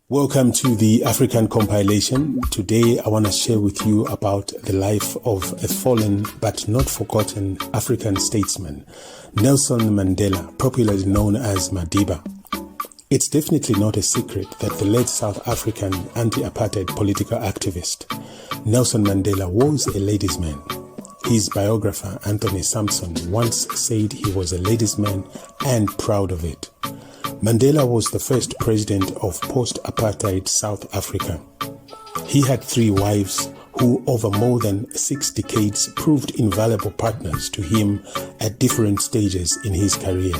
Welcome to the African compilation. Today I want to share with you about the life of a fallen but not forgotten African statesman, Nelson Mandela, popularly known as Madiba. It's definitely not a secret that the late South African anti-apartheid political activist, Nelson Mandela, was a ladies' man. His biographer, Anthony Sampson, once said he was a ladies' man and proud of it. Mandela was the first president of post-apartheid South Africa. He had 3 wives who over more than 6 decades proved invaluable partners to him at different stages in his career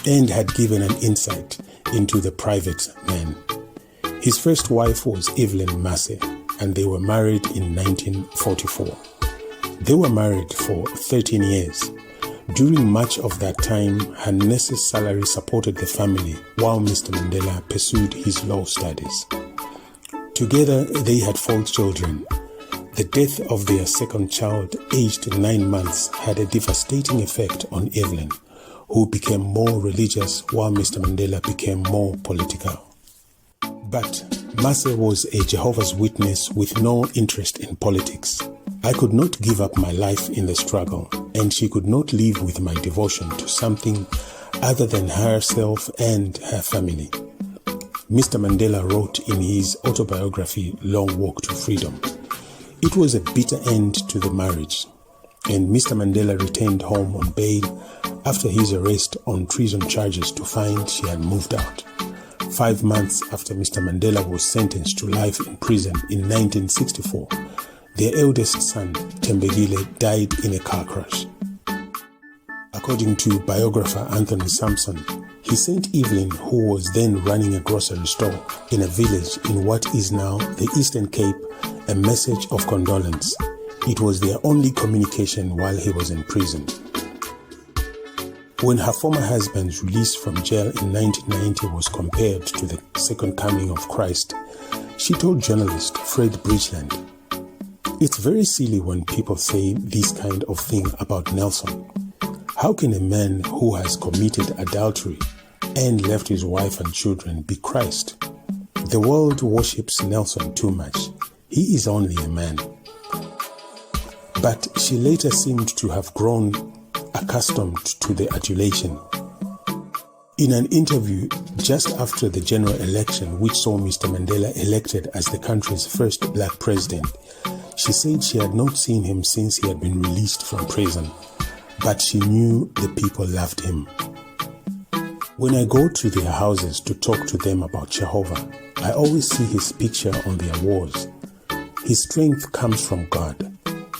and had given an insight into the private man. His first wife was Evelyn Massey, and they were married in 1944. They were married for 13 years. During much of that time, her nurse's salary supported the family while Mr. Mandela pursued his law studies. Together, they had 4 children. The death of their second child, aged 9 months, had a devastating effect on Evelyn, who became more religious while Mr. Mandela became more political. But Massey was a Jehovah's Witness with no interest in politics. I could not give up my life in the struggle, and she could not live with my devotion to something other than herself and her family. Mr. Mandela wrote in his autobiography, Long Walk to Freedom. It was a bitter end to the marriage, and Mr. Mandela returned home on bail after his arrest on treason charges to find she had moved out. 5 months after Mr. Mandela was sentenced to life in prison in 1964, their eldest son, Tembegile, died in a car crash. According to biographer Anthony Sampson, he sent Evelyn, who was then running a grocery store in a village in what is now the Eastern Cape, a message of condolence. It was their only communication while he was in prison. When her former husband's release from jail in 1990 was compared to the second coming of Christ, she told journalist Fred Bridgeland, "It's very silly when people say this kind of thing about Nelson. How can a man who has committed adultery and left his wife and children be Christ? The world worships Nelson too much. He is only a man." But she later seemed to have grown accustomed to the adulation. In an interview just after the general election, which saw Mr. Mandela elected as the country's first black president, she said she had not seen him since he had been released from prison, but she knew the people loved him. "When I go to their houses to talk to them about Jehovah, I always see his picture on their walls. His strength comes from God.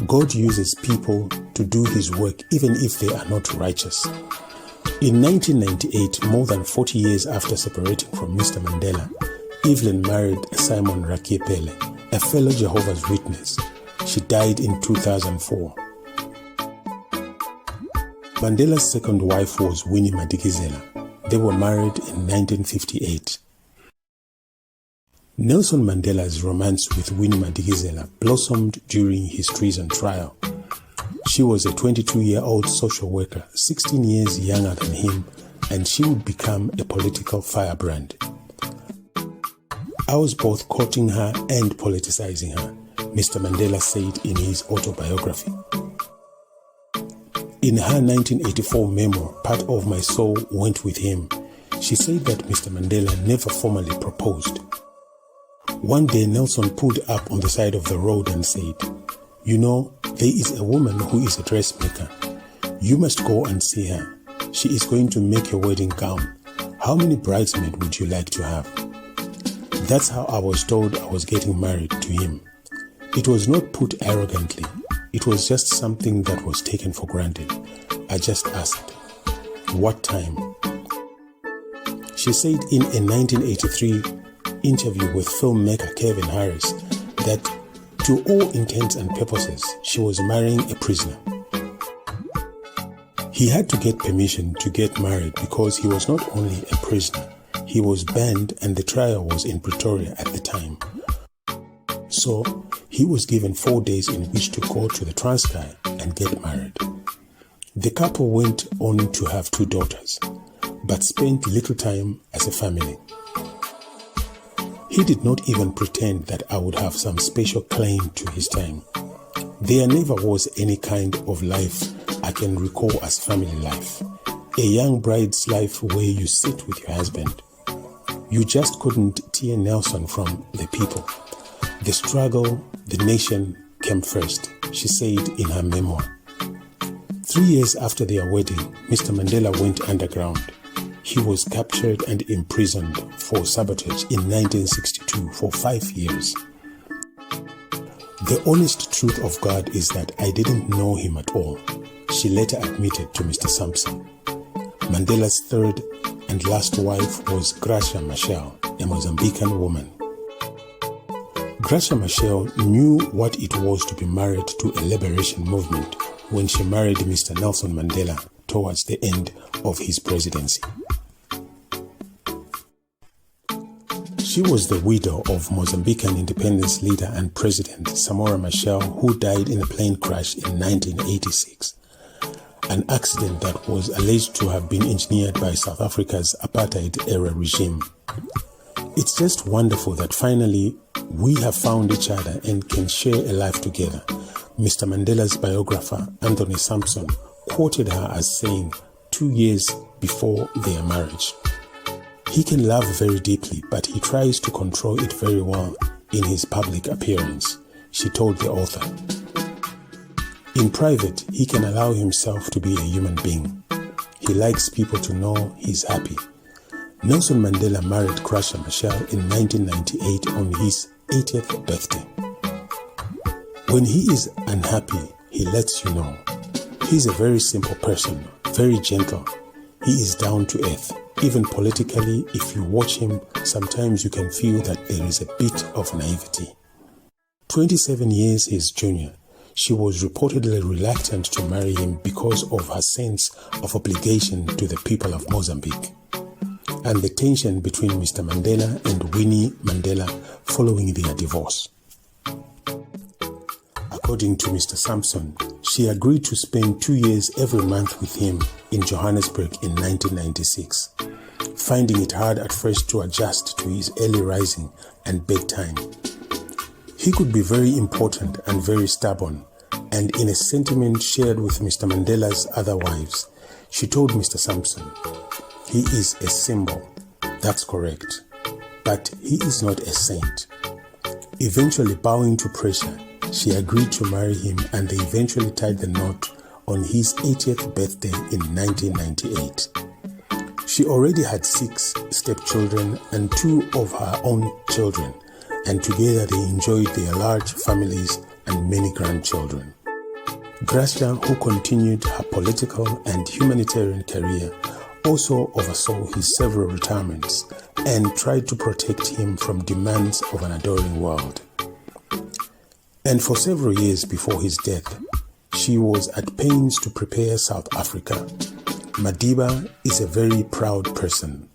God uses people to do his work even if they are not righteous." In 1998, more than 40 years after separating from Mr. Mandela, Evelyn married Simon Rakiepele, a fellow Jehovah's Witness. She died in 2004. Mandela's second wife was Winnie Madikizela. They were married in 1958. Nelson Mandela's romance with Winnie Madikizela blossomed during his treason trial. She was a 22-year-old social worker, 16 years younger than him, and she would become a political firebrand. "I was both courting her and politicizing her," Mr. Mandela said in his autobiography. In her 1984 memoir, Part of My Soul Went With Him, she said that Mr. Mandela never formally proposed. One day Nelson pulled up on the side of the road and said, "You know, there is a woman who is a dressmaker. You must go and see her. She is going to make your wedding gown. How many bridesmaids would you like to have?" That's how I was told I was getting married to him. It was not put arrogantly. It was just something that was taken for granted. I just asked, "What time?" She said in a 1983 interview with filmmaker Kevin Harris that to all intents and purposes, she was marrying a prisoner. He had to get permission to get married because he was not only a prisoner, he was banned and the trial was in Pretoria at the time. So he was given 4 days in which to go to the Transkei and get married. The couple went on to have 2 daughters, but spent little time as a family. He did not even pretend that I would have some special claim to his time. There never was any kind of life I can recall as family life. A young bride's life where you sit with your husband. You just couldn't tear Nelson from the people. The struggle, the nation came first, she said in her memoir. 3 years after their wedding, Mr. Mandela went underground. He was captured and imprisoned for sabotage in 1962 for 5 years. The honest truth of God is that I didn't know him at all, she later admitted to Mr. Sampson. Mandela's third and last wife was Gracia Machel, a Mozambican woman. Gracia Machel knew what it was to be married to a liberation movement when she married Mr. Nelson Mandela towards the end of his presidency. She was the widow of Mozambican independence leader and president Samora Machel, who died in a plane crash in 1986, an accident that was alleged to have been engineered by South Africa's apartheid-era regime. It's just wonderful that finally we have found each other and can share a life together. Mr. Mandela's biographer, Anthony Sampson, quoted her as saying 2 years before their marriage. He can love very deeply, but he tries to control it very well in his public appearance, she told the author. In private, he can allow himself to be a human being. He likes people to know he's happy. Nelson Mandela married Gracia Machel in 1998 on his 80th birthday. When he is unhappy, he lets you know. He's a very simple person, very gentle. He is down to earth. Even politically, if you watch him, sometimes you can feel that there is a bit of naivety. 27 years his junior, she was reportedly reluctant to marry him because of her sense of obligation to the people of Mozambique, and the tension between Mr. Mandela and Winnie Mandela following their divorce. According to Mr. Sampson, she agreed to spend 2 years every month with him in Johannesburg in 1996, finding it hard at first to adjust to his early rising and bedtime. He could be very important and very stubborn, and in a sentiment shared with Mr. Mandela's other wives, she told Mr. Sampson, "He is a symbol, that's correct, but he is not a saint." Eventually bowing to pressure, she agreed to marry him, and they eventually tied the knot on his 80th birthday in 1998. She already had 6 stepchildren and 2 of her own children, and together they enjoyed their large families and many grandchildren. Gracia, who continued her political and humanitarian career, also oversaw his several retirements and tried to protect him from demands of an adoring world. And for several years before his death, she was at pains to prepare South Africa. Madiba is a very proud person.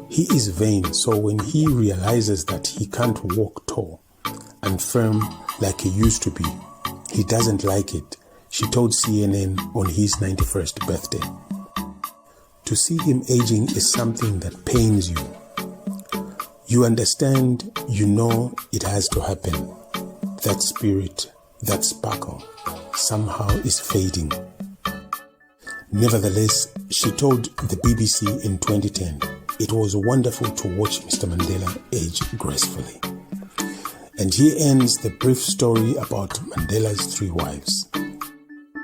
He is vain, so when he realizes that he can't walk tall and firm like he used to be, he doesn't like it, she told CNN on his 91st birthday. To see him aging is something that pains you. You understand, you know it has to happen. That spirit, that sparkle, somehow is fading. Nevertheless, she told the BBC in 2010, it was wonderful to watch Mr. Mandela age gracefully. And here ends the brief story about Mandela's 3 wives.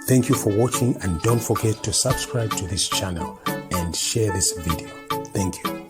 Thank you for watching, and don't forget to subscribe to this channel and share this video. Thank you.